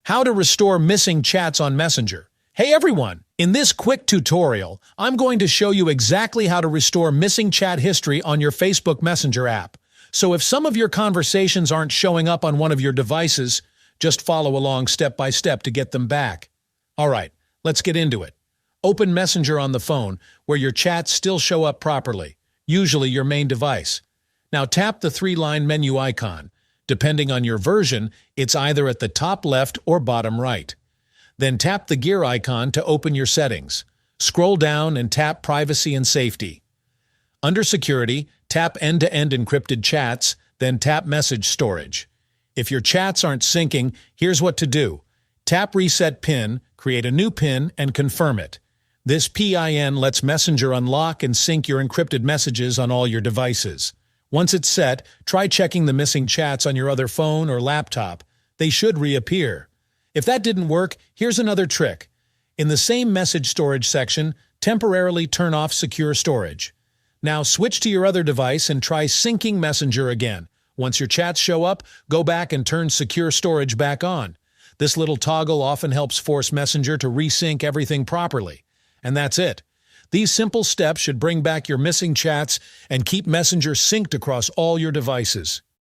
How to restore missing chats on Messenger. Hey everyone! In this quick tutorial, I'm going to show you exactly how to restore missing chat history on your Facebook Messenger app. So if some of your conversations aren't showing up on one of your devices, just follow along step by step to get them back. Alright, let's get into it. Open Messenger on the phone, where your chats still show up properly, usually your main device. Now tap the three-line menu icon. Depending on your version, it's either at the top left or bottom right. Then tap the gear icon to open your settings. Scroll down and tap Privacy and Safety. Under Security, tap End-to-End Encrypted Chats, then tap Message Storage. If your chats aren't syncing, here's what to do. Tap Reset PIN, create a new PIN, and confirm it. This PIN lets Messenger unlock and sync your encrypted messages on all your devices. Once it's set, try checking the missing chats on your other phone or laptop. They should reappear. If that didn't work, here's another trick. In the same message storage section, temporarily turn off secure storage. Now switch to your other device and try syncing Messenger again. Once your chats show up, go back and turn secure storage back on. This little toggle often helps force Messenger to resync everything properly. And that's it. These simple steps should bring back your missing chats and keep Messenger synced across all your devices.